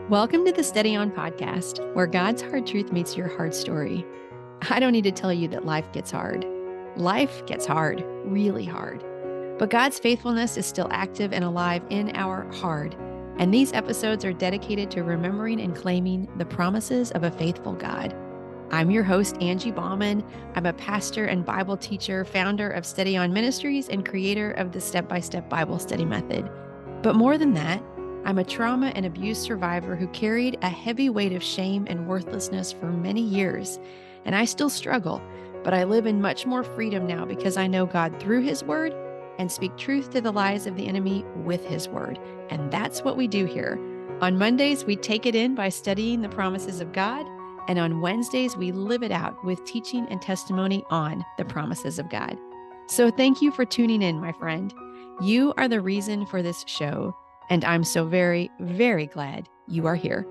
Welcome to the Steady On podcast, where God's hard truth meets your hard story. I don't need to tell you that life gets hard. Life gets hard, really hard. But God's faithfulness is still active and alive in our hard. And these episodes are dedicated to remembering and claiming the promises of a faithful God. I'm your host, Angie Bauman. I'm a pastor and Bible teacher, founder of Steady On Ministries, and creator of the Step-by-Step Bible Study Method. But more than that, I'm a trauma and abuse survivor who carried a heavy weight of shame and worthlessness for many years. And I still struggle, but I live in much more freedom now because I know God through His Word and speak truth to the lies of the enemy with His Word. And that's what we do here. On Mondays, we take it in by studying the promises of God. And on Wednesdays, we live it out with teaching and testimony on the promises of God. So thank you for tuning in, my friend. You are the reason for this show. And I'm so very, very glad you are here.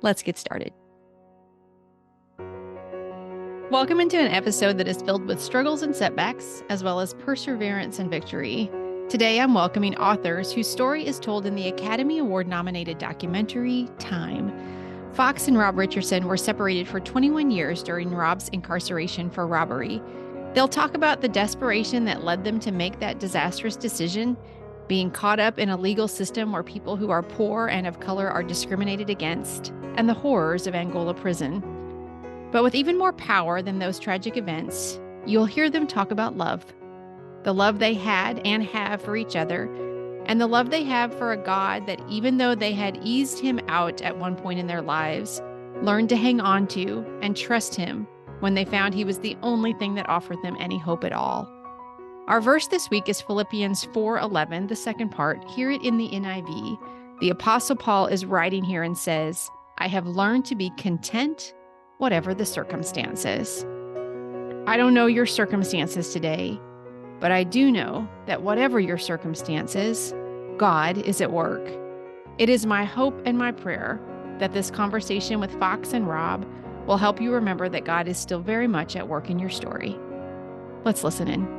Let's get started. Welcome into an episode that is filled with struggles and setbacks, as well as perseverance and victory. Today, I'm welcoming authors whose story is told in the Academy Award-nominated documentary, Time. Fox and Rob Richardson were separated for 21 years during Rob's incarceration for robbery. They'll talk about the desperation that led them to make that disastrous decision, being caught up in a legal system where people who are poor and of color are discriminated against, and the horrors of Angola prison. But with even more power than those tragic events, you'll hear them talk about love. The love they had and have for each other, and the love they have for a God that, even though they had eased Him out at one point in their lives, learned to hang on to and trust Him when they found He was the only thing that offered them any hope at all. Our verse this week is Philippians 4:11, the second part. Hear it in the NIV. The Apostle Paul is writing here and says, I have learned to be content, whatever the circumstances. I don't know your circumstances today, but I do know that whatever your circumstances, God is at work. It is my hope and my prayer that this conversation with Fox and Rob will help you remember that God is still very much at work in your story. Let's listen in.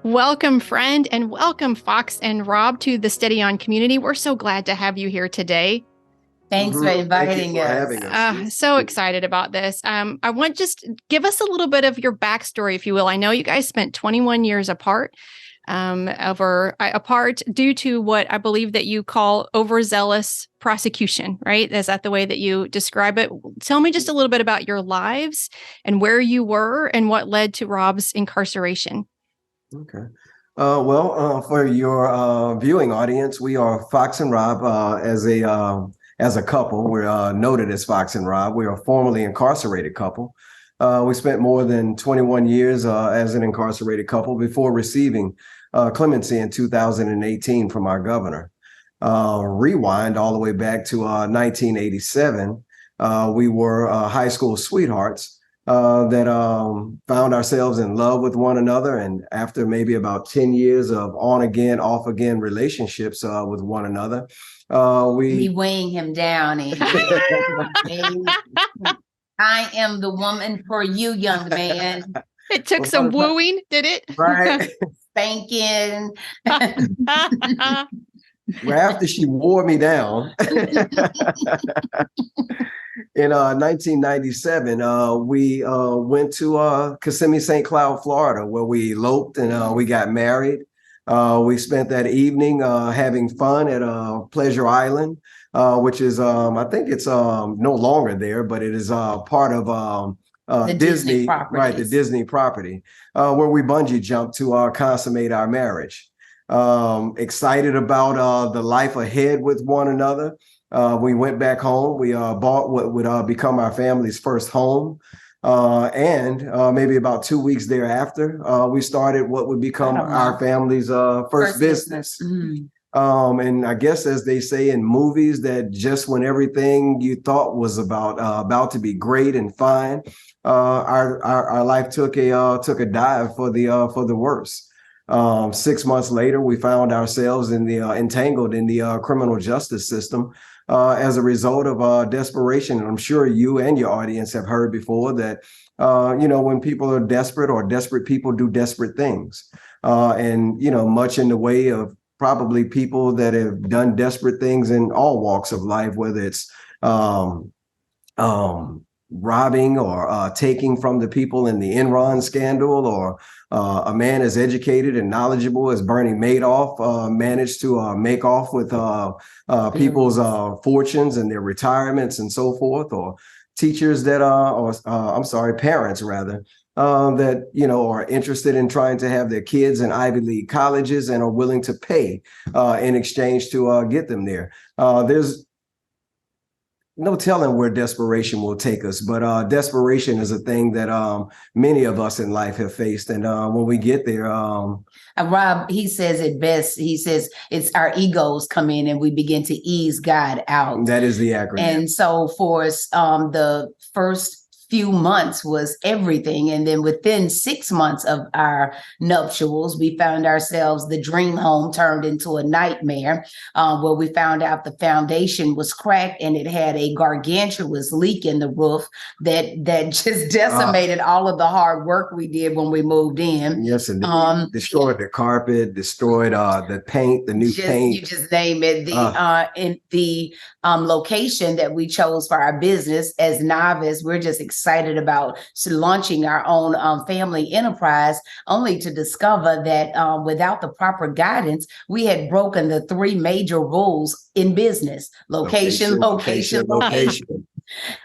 Welcome, friend, and welcome, Fox and Rob, to the Steady On community. We're so glad to have you here today. Thanks for inviting us. So excited about this. I want just give us a little bit of your backstory, if you will. I know you guys spent 21 years apart, apart due to what I believe that you call overzealous prosecution, right? Is that the way that you describe it? Tell me just a little bit about your lives and where you were and what led to Rob's incarceration. Okay. For your viewing audience, we are Fox and Rob as a couple. We're noted as Fox and Rob. We are a formerly incarcerated couple. We spent more than 21 years as an incarcerated couple before receiving clemency in 2018 from our governor. Rewind all the way back to 1987. We were high school sweethearts that found ourselves in love with one another. And after maybe about 10 years of on again, off again relationships with one another, me weighing him down. And I am the woman for you, young man. It took some wooing, did it? Right. Spanking. Well, after she wore me down in 1997, we went to Kissimmee, St. Cloud, Florida, where we eloped and we got married. We spent that evening having fun at Pleasure Island, which is, I think it's no longer there, but it is part of the Disney property. Right, the Disney property, where we bungee jumped to consummate our marriage. Excited about the life ahead with one another. We went back home. We bought what would become our family's first home. And maybe about 2 weeks thereafter, we started what would become our family's first business. Mm-hmm. And I guess, as they say in movies, that just when everything you thought was about to be great and fine, our life took a dive for the worse. 6 months later, we found ourselves entangled in the criminal justice system as a result of desperation. And I'm sure you and your audience have heard before that, when people are desperate or desperate people do desperate things. And, much in the way of probably people that have done desperate things in all walks of life, whether it's robbing or taking from the people in the Enron scandal, or a man as educated and knowledgeable as Bernie Madoff managed to make off with people's fortunes and their retirements and so forth, or teachers that parents rather, that, are interested in trying to have their kids in Ivy League colleges and are willing to pay in exchange to get them there. There's no telling where desperation will take us, but desperation is a thing that many of us in life have faced. And when we get there, Rob, he says it best. He says it's our egos come in and we begin to ease God out. That is the acronym. And so for us, the first few months was everything. And then within 6 months of our nuptials, we found ourselves, the dream home turned into a nightmare, where we found out the foundation was cracked and it had a gargantuous leak in the roof that just decimated all of the hard work we did when we moved in. Yes, and destroyed the carpet, destroyed the paint, the new paint. You just name it. In the location that we chose for our business as novice, we're just excited about launching our own family enterprise, only to discover that without the proper guidance, we had broken the 3 major rules in business: location.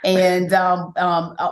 And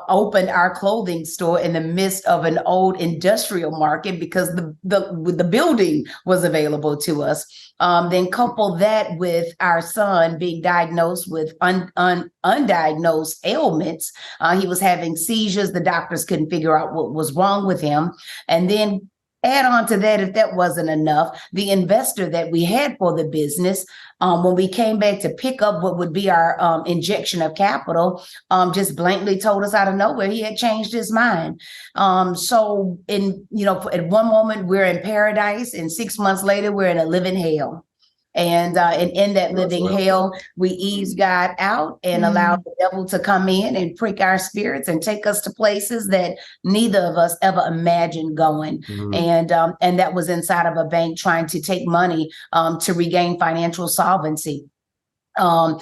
opened our clothing store in the midst of an old industrial market because the building was available to us. Then couple that with our son being diagnosed with undiagnosed ailments. He was having seizures. The doctors couldn't figure out what was wrong with him. And then add on to that, if that wasn't enough, the investor that we had for the business, when we came back to pick up what would be our injection of capital, just blankly told us out of nowhere he had changed his mind. So at one moment we're in paradise, and 6 months later we're in a living hell. And in that living hell, we eased God out and allowed the devil to come in and prick our spirits and take us to places that neither of us ever imagined going. And that was inside of a bank trying to take money to regain financial solvency. And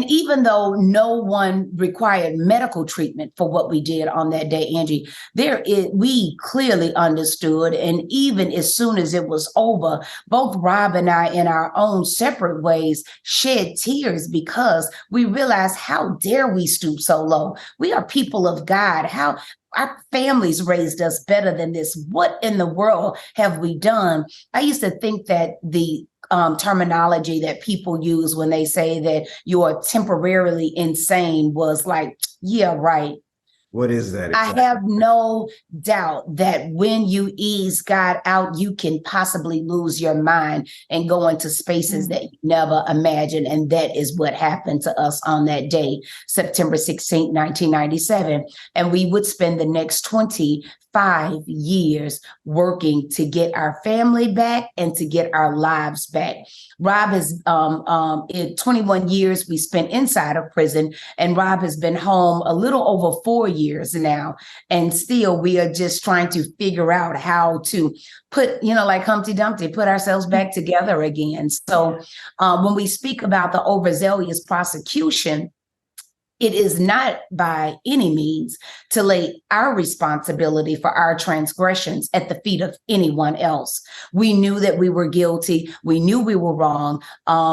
even though no one required medical treatment for what we did on that day, Angie, we clearly understood. And even as soon as it was over, both Rob and I, in our own separate ways, shed tears because we realized, how dare we stoop so low? We are people of God. How our families raised us better than this. What in the world have we done? I used to think that the terminology that people use when they say that you are temporarily insane was like, yeah, right. What is that exactly? I have no doubt that when you ease God out, you can possibly lose your mind and go into spaces that you never imagined. And that is what happened to us on that day, September 16, 1997. And we would spend the next 25 years working to get our family back and to get our lives back. Rob has, in 21 years we spent inside of prison, and Rob has been home a little over 4 years now. And still we are just trying to figure out how to put, like Humpty Dumpty, put ourselves back together again. So when we speak about the overzealous prosecution, it is not by any means to lay our responsibility for our transgressions at the feet of anyone else. We knew that we were guilty. We knew we were wrong.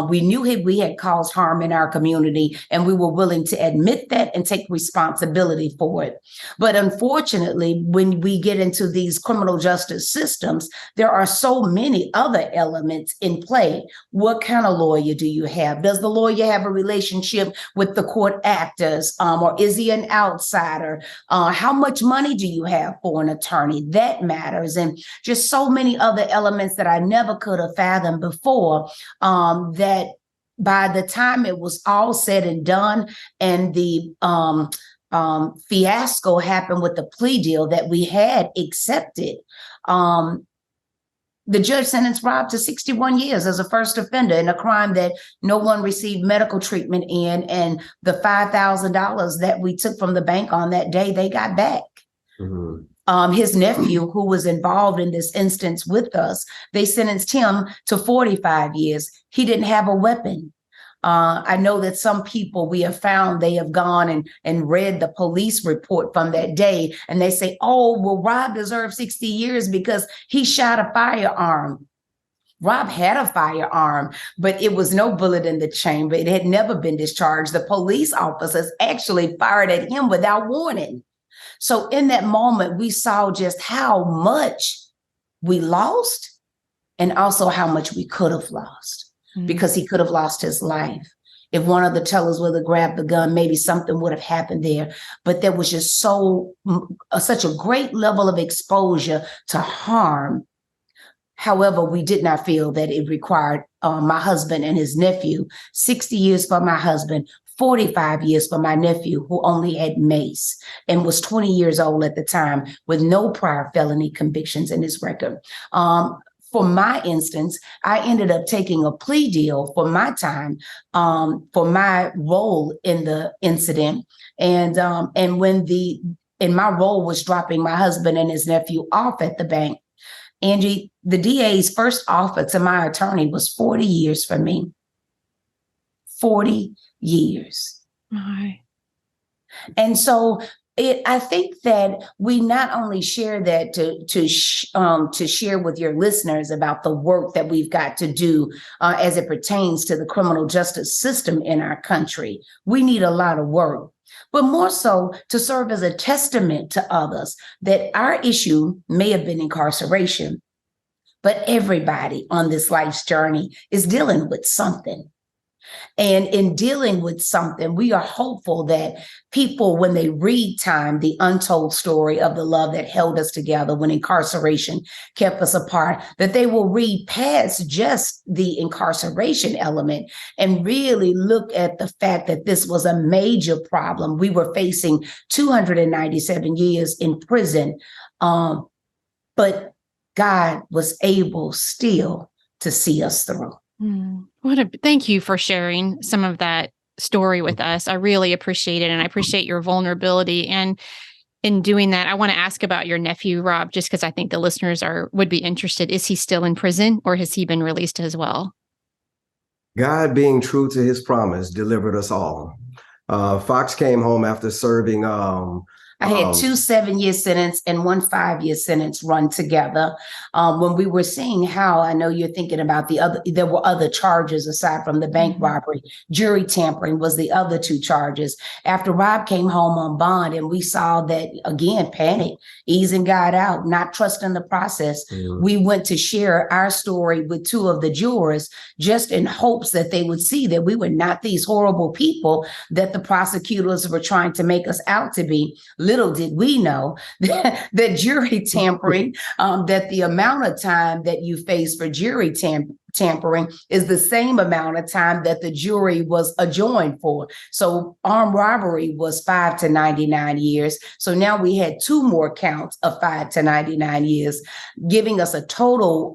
We knew we had caused harm in our community, and we were willing to admit that and take responsibility for it. But unfortunately, when we get into these criminal justice systems, there are so many other elements in play. What kind of lawyer do you have? Does the lawyer have a relationship with the court actors? Or is he an outsider? How much money do you have for an attorney? That matters. And just so many other elements that I never could have fathomed before, that by the time it was all said and done and the fiasco happened with the plea deal that we had accepted, the judge sentenced Rob to 61 years as a first offender in a crime that no one received medical treatment in. And the $5,000 that we took from the bank on that day, they got back. his nephew, who was involved in this instance with us, they sentenced him to 45 years. He didn't have a weapon. I know that some people we have found, they have gone and read the police report from that day, and they say, oh, well, Rob deserved 60 years because he shot a firearm. Rob had a firearm, but it was no bullet in the chamber. It had never been discharged. The police officers actually fired at him without warning. So in that moment, we saw just how much we lost and also how much we could have lost. Because he could have lost his life. If one of the tellers would have grabbed the gun, maybe something would have happened there. But there was just such a great level of exposure to harm. However, we did not feel that it required my husband and his nephew, 60 years for my husband, 45 years for my nephew, who only had mace and was 20 years old at the time with no prior felony convictions in his record. For my instance, I ended up taking a plea deal for my time, for my role in the incident. And my role was dropping my husband and his nephew off at the bank. Angie, the DA's first offer to my attorney was 40 years for me. 40 years. My. And so I think that we not only share that to share with your listeners about the work that we've got to do as it pertains to the criminal justice system in our country. We need a lot of work, but more so to serve as a testament to others that our issue may have been incarceration, but everybody on this life's journey is dealing with something. And in dealing with something, we are hopeful that people, when they read Time, the untold story of the love that held us together when incarceration kept us apart, that they will read past just the incarceration element and really look at the fact that this was a major problem. We were facing 297 years in prison, but God was able still to see us through. Thank you for sharing some of that story with us. I really appreciate it. And I appreciate your vulnerability. And in doing that, I want to ask about your nephew, Rob, just because I think the listeners would be interested. Is he still in prison or has he been released as well? God, being true to his promise, delivered us all. Fox came home after serving I had 2 7-year sentences and 1 5-year sentence run together. When we were seeing how, I know you're thinking about there were other charges aside from the bank robbery. Jury tampering was the other 2 charges. After Rob came home on bond and we saw that, again, panic, easing God out, not trusting the process, we went to share our story with 2 of the jurors just in hopes that they would see that we were not these horrible people that the prosecutors were trying to make us out to be. Little did we know that jury tampering, that the amount of time that you face for jury tampering is the same amount of time that the jury was adjourned for. So armed robbery was 5 to 99 years. So now we had 2 more counts of 5 to 99 years, giving us a total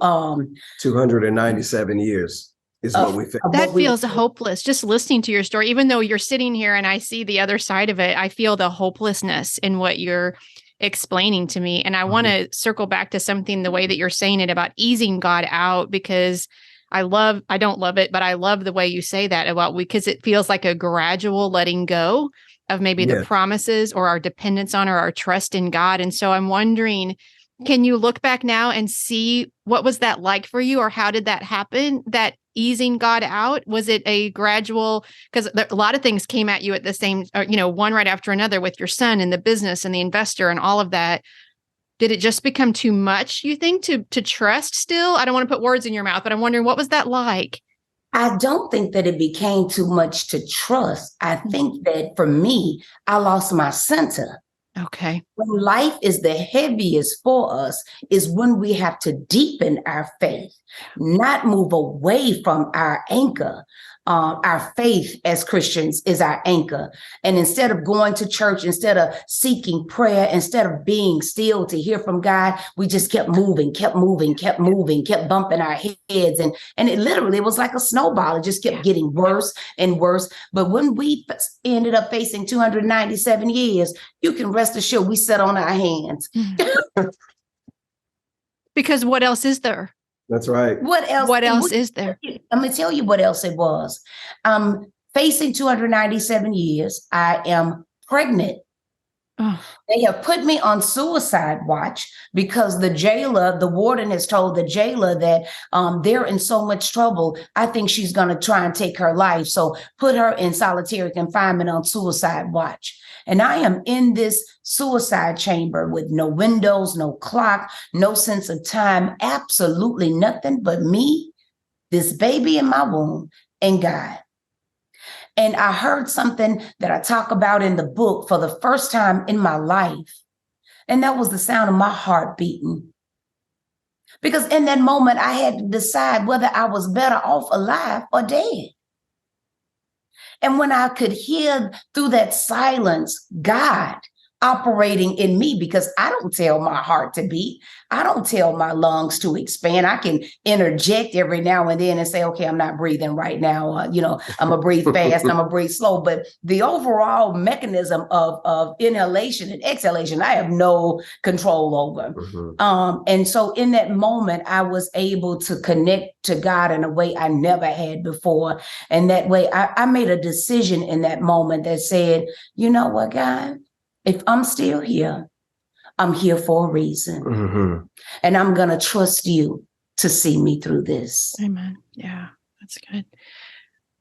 297 years. Is what we think. That feels hopeless. Just listening to your story, even though you're sitting here and I see the other side of it, I feel the hopelessness in what you're explaining to me. And I want to circle back to something, the way that you're saying it about easing God out, because I don't love it, but I love the way you say that about because it feels like a gradual letting go of maybe the promises or our dependence on or our trust in God. And so I'm wondering, can you look back now and see what was that like for you, or how did that happen? That easing God out? Was it a gradual, because a lot of things came at you at the same, one right after another with your son and the business and the investor and all of that. Did it just become too much, you think, to trust still? I don't want to put words in your mouth, but I'm wondering, what was that like? I don't think that it became too much to trust. I think that for me, I lost my center. Okay. When life is the heaviest for us is when we have to deepen our faith, not move away from our anchor. our faith as Christians is our anchor. And instead of going to church, instead of seeking prayer, instead of being still to hear from God, we just kept moving, kept bumping our heads. And it literally was like a snowball. It just kept getting worse and worse. But when we ended up facing 297 years, you can rest assured we sat on our hands. Because what else is there? That's right. What else is there? I'm going to tell you what else it was. Facing 297 years, I am pregnant. Oh. They have put me on suicide watch because the warden has told the jailer that they're in so much trouble. I think she's going to try and take her life. So put her in solitary confinement on suicide watch. And I am in this suicide chamber with no windows, no clock, no sense of time, absolutely nothing but me, this baby in my womb, and God. And I heard something that I talk about in the book for the first time in my life. And that was the sound of my heart beating. Because in that moment, I had to decide whether I was better off alive or dead. And when I could hear through that silence, God operating in me, because I don't tell my heart to beat. I don't tell my lungs to expand. I can interject every now and then and say, okay, I'm not breathing right now. I'm going to breathe fast. I'm going to breathe slow. But the overall mechanism of inhalation and exhalation, I have no control over. Mm-hmm. And so in that moment, I was able to connect to God in a way I never had before. And that way I made a decision in that moment that said, you know what, God? If I'm still here, I'm here for a reason. Mm-hmm. And I'm going to trust you to see me through this. Amen. Yeah, that's good.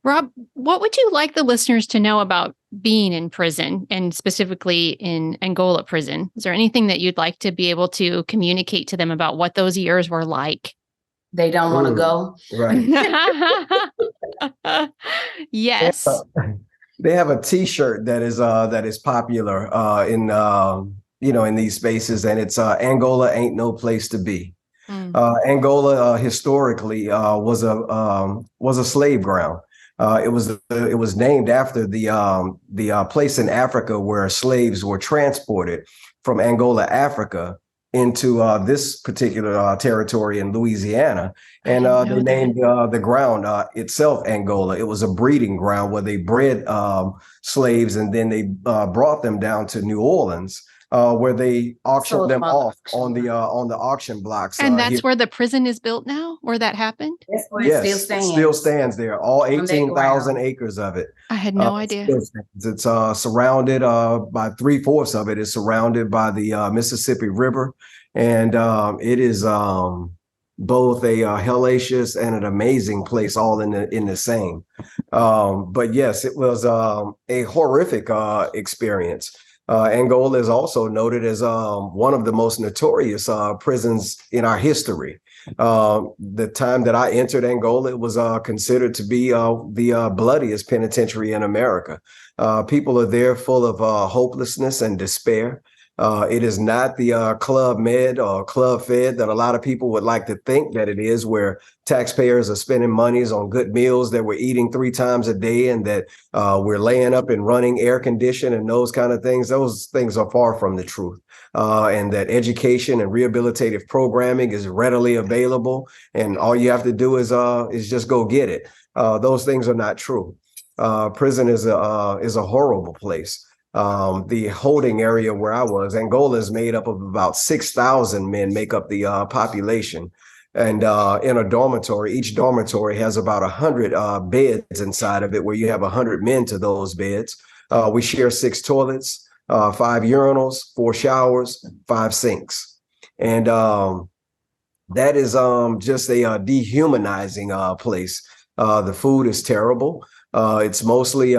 Rob, what would you like the listeners to know about being in prison, and specifically in Angola prison? Is there anything that you'd like to be able to communicate to them about what those years were like? They don't want to go. Right. Yes. They have a T-shirt that is popular in these spaces, and it's Angola ain't no place to be. Angola historically was a slave ground. It was named after the place in Africa where slaves were transported from Angola, Africa, into this particular territory in Louisiana. And they named the ground itself Angola. It was a breeding ground where they bred slaves, and then they brought them down to New Orleans, where they auctioned them off on the auction blocks. And that's where the prison is built now, where that happened? That's where it still stands. It still stands there, all 18,000 acres of it. I had no idea. It's surrounded by 3/4 of it is surrounded by the Mississippi River. And it is both a hellacious and an amazing place, all in the same. But yes, it was a horrific experience. Angola is also noted as one of the most notorious prisons in our history. The time that I entered Angola, it was considered to be the bloodiest penitentiary in America. People are there full of hopelessness and despair. It is not the Club Med or Club Fed that a lot of people would like to think that it is, where taxpayers are spending monies on good meals that we're eating 3 times a day, and that we're laying up and running air conditioning and those kind of things. Those things are far from the truth. And that education and rehabilitative programming is readily available, and all you have to do is just go get it. Those things are not true. Prison is a horrible place. The holding area where I was, Angola, is made up of about 6,000 men make up the population. And in a dormitory, each dormitory has about 100 beds inside of it, where you have 100 men to those beds. We share 6 toilets, 5 urinals, 4 showers, 5 sinks. And that is just a dehumanizing place. The food is terrible. It's mostly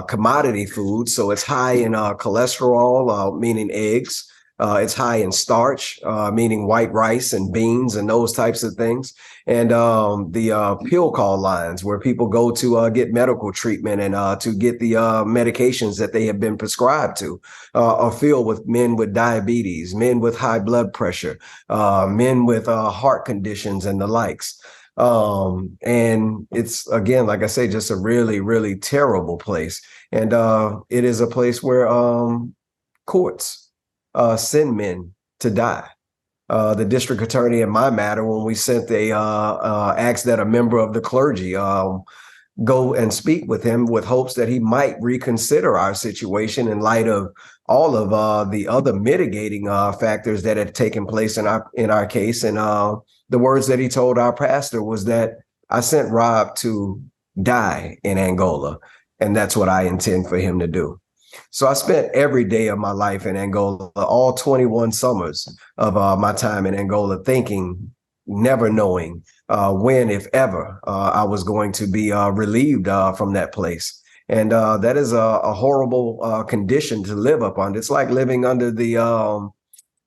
commodity food, so it's high in cholesterol, meaning eggs. It's high in starch, meaning white rice and beans and those types of things. And the pill call lines where people go to get medical treatment and to get the medications that they have been prescribed to are filled with men with diabetes, men with high blood pressure, men with heart conditions and the likes. And it's, again, like I say, just a really, really terrible place. And it is a place where courts send men to die. The district attorney in my matter, when we sent asked that a member of the clergy go and speak with him with hopes that he might reconsider our situation in light of all of the other mitigating factors that had taken place in our case. And the words that he told our pastor was that I sent Rob to die in Angola, and that's what I intend for him to do. So I spent every day of my life in Angola, all 21 summers of my time in Angola, thinking, never knowing when, if ever, I was going to be relieved from that place. And that is a horrible condition to live up under. It's like living under the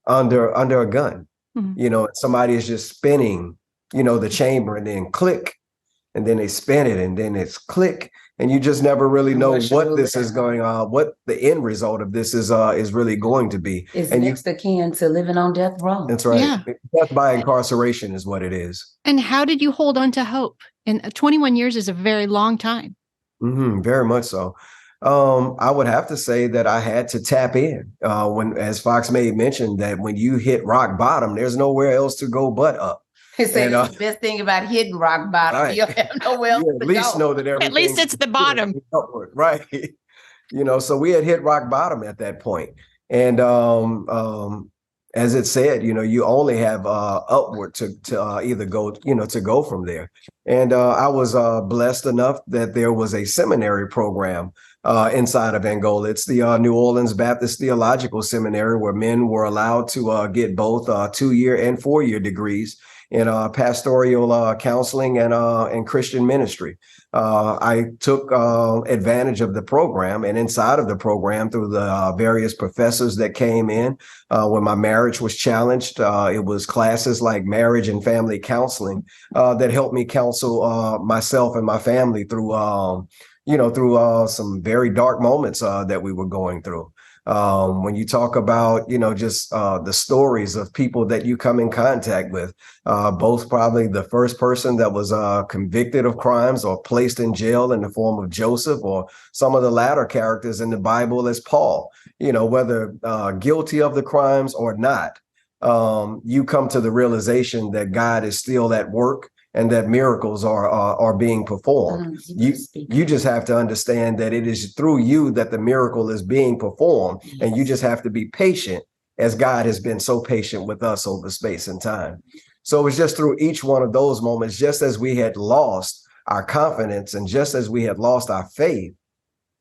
under a gun. Mm-hmm. Somebody is just spinning, the chamber, and then click, and then they spin it, and then it's click. And you just never really know what this is going on, what the end result of this is really going to be. It's next akin to living on death row. That's right. Yeah. Death by incarceration is what it is. And how did you hold on to hope? And 21 years is a very long time. Mm-hmm, very much so. I would have to say that I had to tap in as Fox May mentioned, that when you hit rock bottom, there's nowhere else to go but up. It's the best thing about hitting rock bottom. Right. You have nowhere else to at least go. Know that everything. At least it's the bottom. Upward, right. So we had hit rock bottom at that point. And as it said, you only have upward to either go, to go from there. And I was blessed enough that there was a seminary program inside of Angola. It's the New Orleans Baptist Theological Seminary, where men were allowed to get both 2-year and 4-year degrees in pastoral counseling and Christian ministry. I took advantage of the program, and inside of the program, through the various professors that came in when my marriage was challenged, it was classes like marriage and family counseling that helped me counsel myself and my family through some very dark moments that we were going through. When you talk about, just the stories of people that you come in contact with, both probably the first person that was convicted of crimes or placed in jail in the form of Joseph, or some of the latter characters in the Bible as Paul, whether guilty of the crimes or not, you come to the realization that God is still at work and that miracles are being performed. You just have to understand that it is through you that the miracle is being performed. Yes. And you just have to be patient, as God has been so patient with us over space and time. So it was just through each one of those moments, just as we had lost our confidence and just as we had lost our faith,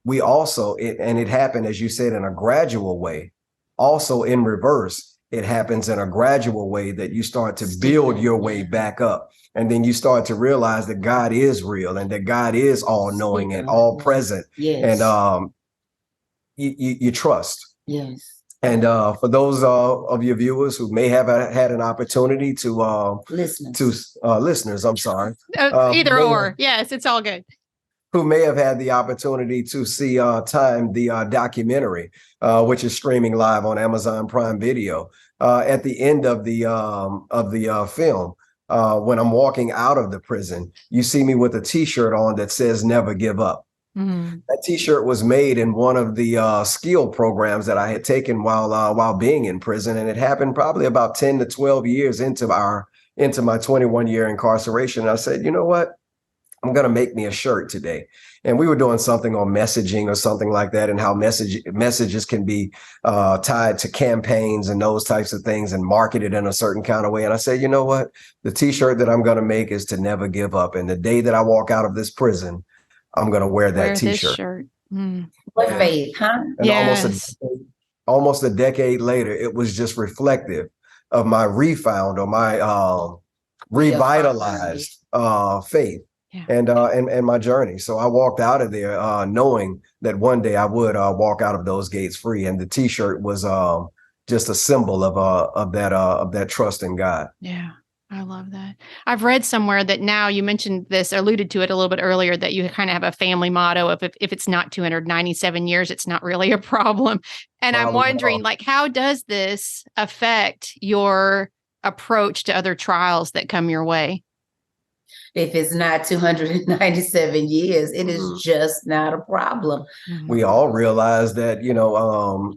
we also, and it happened, as you said, in a gradual way, also in reverse. It happens in a gradual way that you start to build your way back up. And then you start to realize that God is real and that God is all knowing and all present. Yes. And you trust. Yes. And for those of your viewers who may have had an opportunity to listeners, I'm sorry. Either or. Yes, it's all good. Who may have had the opportunity to see Time, the documentary, which is streaming live on Amazon Prime Video. At the end of the film, when I'm walking out of the prison, you see me with a T-shirt on that says "Never Give Up." Mm-hmm. That T-shirt was made in one of the skill programs that I had taken while being in prison, and it happened probably about 10 to 12 years into my 21-year incarceration. And I said, you know what? I'm going to make me a shirt today. And we were doing something on messaging or something like that, and how messages can be tied to campaigns and those types of things and marketed in a certain kind of way. And I said, you know what? The T-shirt that I'm going to make is to never give up. And the day that I walk out of this prison, I'm going to wear that T-shirt. What faith, huh? And yes. almost a decade later, it was just reflective of my refound or my revitalized faith. Yeah. And my journey. So I walked out of there knowing that one day I would walk out of those gates free. And the T-shirt was just a symbol of that trust in God. Yeah, I love that. I've read somewhere that now, you mentioned this, alluded to it a little bit earlier, that you kind of have a family motto of if it's not 297 years, it's not really a problem. And I'm wondering, how does this affect your approach to other trials that come your way? If it's not 297 years, it is just not a problem. We all realize that,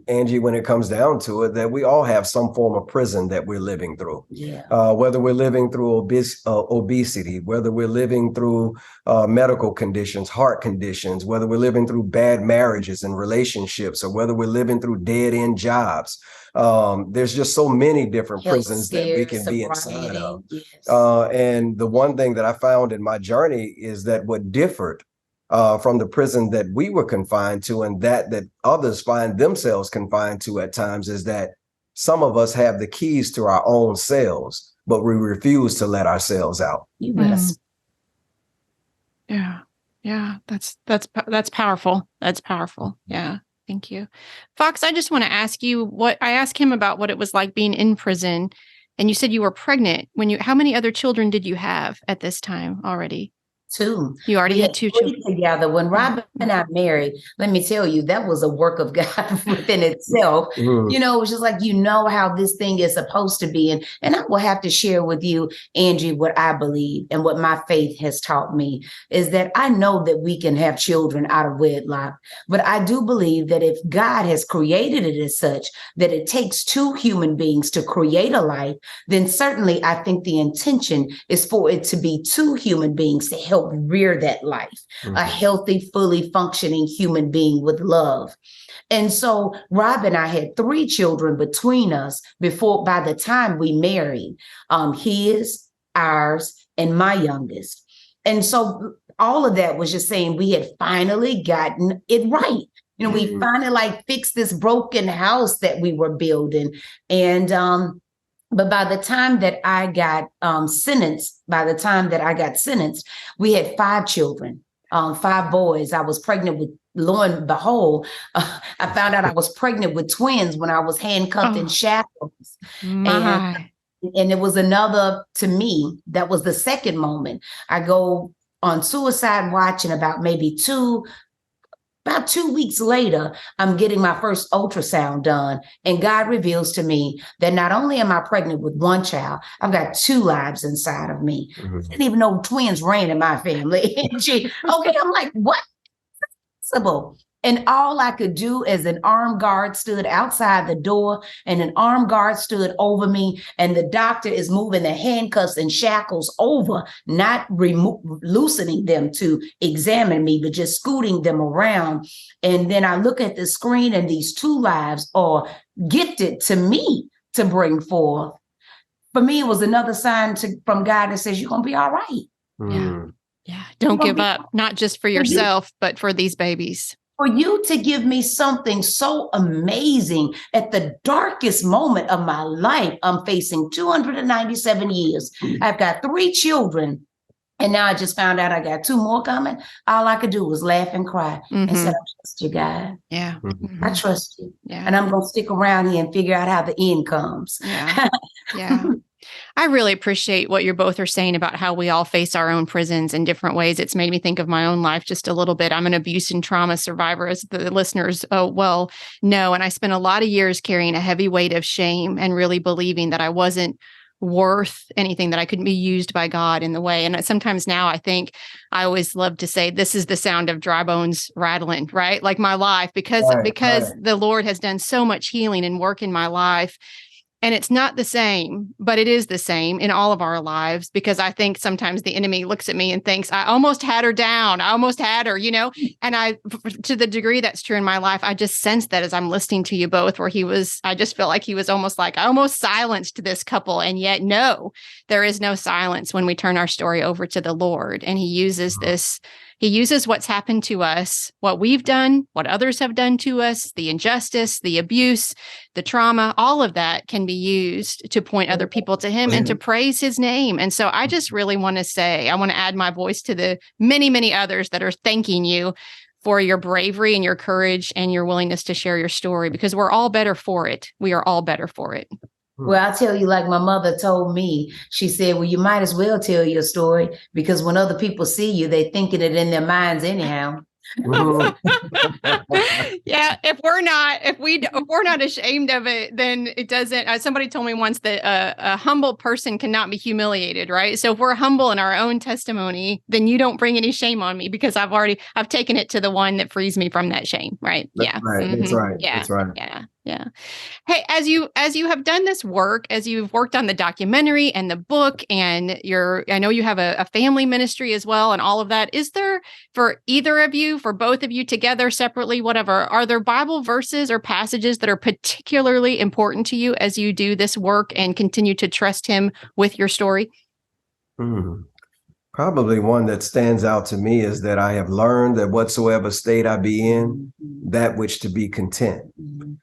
Angie, when it comes down to it, that we all have some form of prison that we're living through. Yeah. Whether we're living through obesity, whether we're living through medical conditions, heart conditions, whether we're living through bad marriages and relationships, or whether we're living through dead-end jobs. There's just so many different prisons that we can be inside of. Yes. And the one thing that I found in my journey is that what differed from the prison that we were confined to, and that others find themselves confined to at times, is that some of us have the keys to our own cells, but we refuse to let ourselves out. You better. Yeah. That's powerful. That's powerful. Yeah. Thank you. Fox, I just want to ask you I asked him about what it was like being in prison. And you said you were pregnant how many other children did you have at this time already? 2. You already had 2 children together. When Rob and I married, let me tell you, that was a work of God within itself. It was just like, how this thing is supposed to be. And I will have to share with you, Angie, what I believe and what my faith has taught me is that I know that we can have children out of wedlock, but I do believe that if God has created it as such, that it takes 2 human beings to create a life, then certainly I think the intention is for it to be 2 human beings to help rear that life, a healthy, fully functioning human being with love. And so Rob and I had 3 children between us by the time we married, his, ours, and my youngest. And so all of that was just saying we had finally gotten it right. We finally fixed this broken house that we were building. And but by the time that I got sentenced, we had 5 children, 5 boys. I was pregnant with, lo and behold, I found out I was pregnant with twins when I was handcuffed in shackles. And it was to me, that was the second moment. I go on suicide watch, and about 2 weeks later, I'm getting my first ultrasound done. And God reveals to me that not only am I pregnant with 1 child, I've got 2 lives inside of me. I didn't even know twins ran in my family. I'm like, what? Possible? And all I could do is an armed guard stood outside the door, and an armed guard stood over me, and the doctor is moving the handcuffs and shackles over, not loosening them to examine me, but just scooting them around. And then I look at the screen, and these 2 lives are gifted to me to bring forth. For me, it was another sign from God that says, you're going to be all right. Yeah. Don't give up, not just for yourself, but for these babies. For you to give me something so amazing at the darkest moment of my life. I'm facing 297 years. I've got 3 children. And now I just found out I got 2 more coming. All I could do was laugh and cry and say, I trust you, God. Yeah. I trust you. Yeah. And I'm going to stick around here and figure out how the end comes. Yeah. I really appreciate what you both are saying about how we all face our own prisons in different ways. It's made me think of my own life just a little bit. I'm an abuse and trauma survivor, as the listeners well know. And I spent a lot of years carrying a heavy weight of shame and really believing that I wasn't worth anything, that I couldn't be used by God in the way. And sometimes now I think I always love to say, this is the sound of dry bones rattling, right? Like my life, because the Lord has done so much healing and work in my life. And it's not the same, but it is the same in all of our lives, because I think sometimes the enemy looks at me and thinks, I almost had her down. I almost had her, and to the degree that's true in my life, I just sense that as I'm listening to you both, where I just felt like he was almost like, I almost silenced this couple. And yet, no, there is no silence when we turn our story over to the Lord. And he uses this. He uses what's happened to us, what we've done, what others have done to us, the injustice, the abuse, the trauma, all of that can be used to point other people to him and to praise his name. And so I just really want to say, I want to add my voice to the many, many others that are thanking you for your bravery and your courage and your willingness to share your story, because we're all better for it. We are all better for it. Well, I'll tell you, like my mother told me, she said, well, you might as well tell your story, because when other people see you, they're thinking it in their minds anyhow. Yeah, if we're not ashamed of it, then it doesn't. Somebody told me once that a humble person cannot be humiliated, right? So if we're humble in our own testimony, then you don't bring any shame on me because I've taken it to the one that frees me from that shame, right? That's Yeah. right. Mhm. That's right. Yeah. That's right. Yeah. Yeah. Hey, as you have done this work, as you've worked on the documentary and the book, and I know you have a family ministry as well, and all of that. Is there, for either of you, for both of you together, separately, whatever, are there Bible verses or passages that are particularly important to you as you do this work and continue to trust Him with your story? Hmm. Probably one that stands out to me is that I have learned that whatsoever state I be in, that which to be content.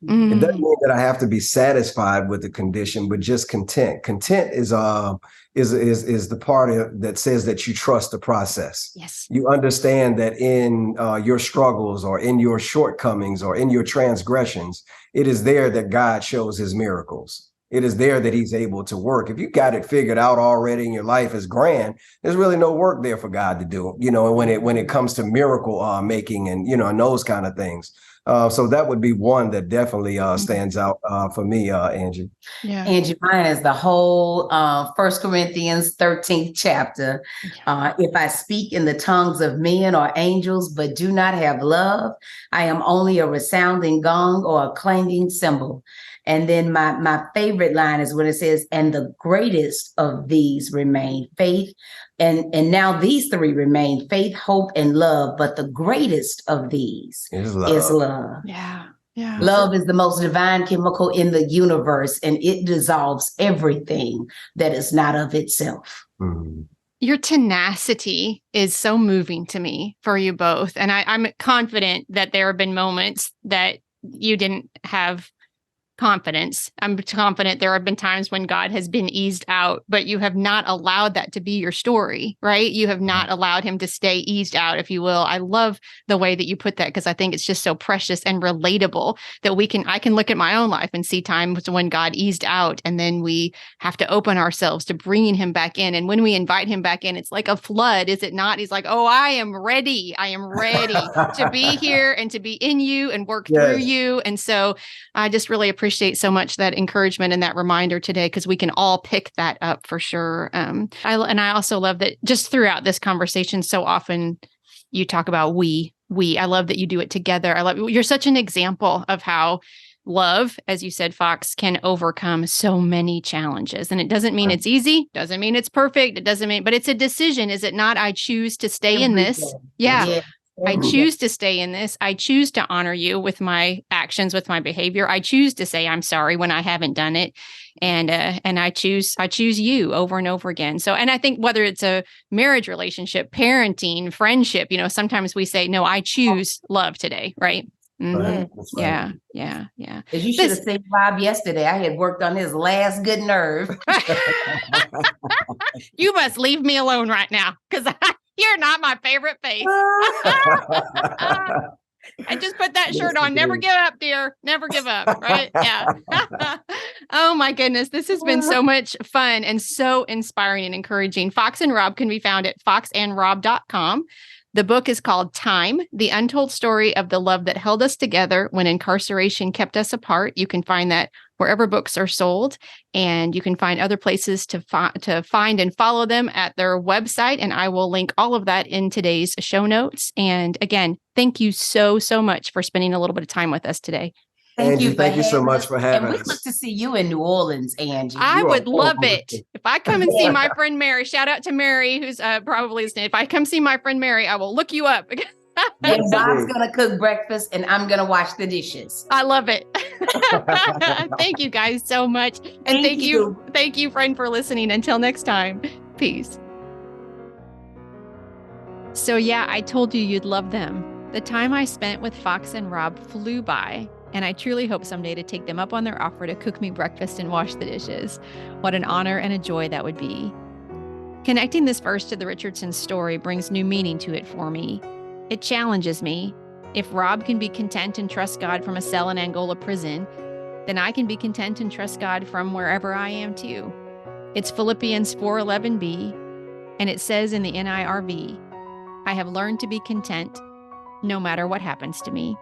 It doesn't mean that I have to be satisfied with the condition, but just content. Content is the part that says that you trust the process. Yes. You understand that in your struggles or in your shortcomings or in your transgressions, it is there that God shows His miracles. It is there that He's able to work. If you got it figured out already and your life is grand, there's really no work there for God to do. And when it comes to miracle making and and those kind of things. So that would be one that definitely stands out for me, Angie. Yeah. Angie, mine is the whole 1 Corinthians 13th chapter. If I speak in the tongues of men or angels, but do not have love, I am only a resounding gong or a clanging cymbal. And then my favorite line is when it says, and the greatest of these remain faith. And now these three remain: faith, hope, and love. But the greatest of these is love. Yeah. Yeah. Love is the most divine chemical in the universe, and it dissolves everything that is not of itself. Mm-hmm. Your tenacity is so moving to me for you both. And I'm confident that there have been moments that you didn't have confidence. I'm confident there have been times when God has been eased out, but you have not allowed that to be your story, right? You have not allowed Him to stay eased out, if you will. I love the way that you put that, because I think it's just so precious and relatable that I can look at my own life and see times when God eased out, and then we have to open ourselves to bringing Him back in. And when we invite Him back in, it's like a flood, is it not? He's like, oh, I am ready. I am ready to be here and to be in you and work through you. And so I just really appreciate so much that encouragement and that reminder today, because we can all pick that up for sure. I also love that just throughout this conversation, so often you talk about we. I love that you do it together. You're such an example of how love, as you said, Fox, can overcome so many challenges. And it doesn't mean it's easy, doesn't mean it's perfect, but it's a decision, is it not? I choose to stay in this. Yeah. I choose to stay in this. I choose to honor you with my actions, with my behavior. I choose to say I'm sorry when I haven't done it. And I choose you over and over again. So, and I think whether it's a marriage relationship, parenting, friendship, sometimes we say, no, I choose love today. Right. Mm-hmm. Right. Yeah. As you should have seen Rob yesterday. I had worked on his last good nerve. You must leave me alone right now, because you're not my favorite face. I just put that shirt on. Never give up, dear. Never give up. Right? Yeah. Oh my goodness. This has been so much fun and so inspiring and encouraging. Fox and Rob can be found at foxandrob.com. The book is called Time, The Untold Story of the Love That Held Us Together When Incarceration Kept Us Apart. You can find that wherever books are sold, and you can find other places to find and follow them at their website. And I will link all of that in today's show notes. And again, thank you so, so much for spending a little bit of time with us today. Thank you so much for having us. And we look to see you in New Orleans, Angie. I would love it. If I come and see my friend Mary, shout out to Mary, who's probably listening. If I come see my friend Mary, I will look you up. And Bob's going to cook breakfast and I'm going to wash the dishes. I love it. Thank you guys so much. And thank you, friend, for listening. Until next time, peace. So yeah, I told you you'd love them. The time I spent with Fox and Rob flew by. And I truly hope someday to take them up on their offer to cook me breakfast and wash the dishes. What an honor and a joy that would be. Connecting this verse to the Richardson story brings new meaning to it for me. It challenges me. If Rob can be content and trust God from a cell in Angola prison, then I can be content and trust God from wherever I am too. It's Philippians 4:11b, and it says in the NIRV, I have learned to be content no matter what happens to me.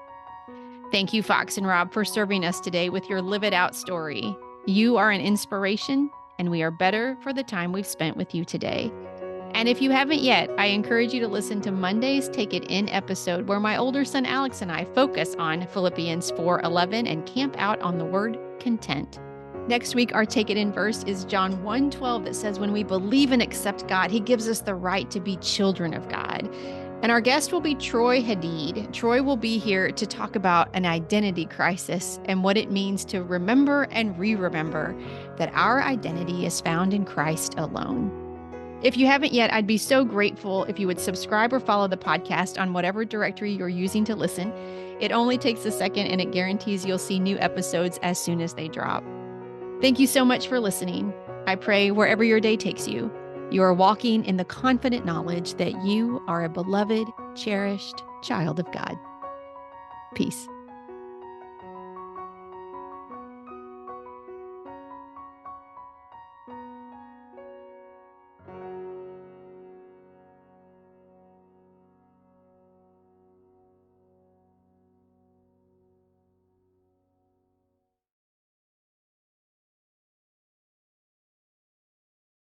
Thank you, Fox and Rob, for serving us today with your Live It Out story. You are an inspiration, and we are better for the time we've spent with you today. And if you haven't yet, I encourage you to listen to Monday's Take It In episode, where my older son Alex and I focus on Philippians 4:11 and camp out on the word content. Next week, our Take It In verse is John 1:12 that says, when we believe and accept God, he gives us the right to be children of God. And our guest will be Troy Hadid. Troy will be here to talk about an identity crisis and what it means to remember and re-remember that our identity is found in Christ alone. If you haven't yet, I'd be so grateful if you would subscribe or follow the podcast on whatever directory you're using to listen. It only takes a second, and it guarantees you'll see new episodes as soon as they drop. Thank you so much for listening. I pray wherever your day takes you, you are walking in the confident knowledge that you are a beloved, cherished child of God. Peace.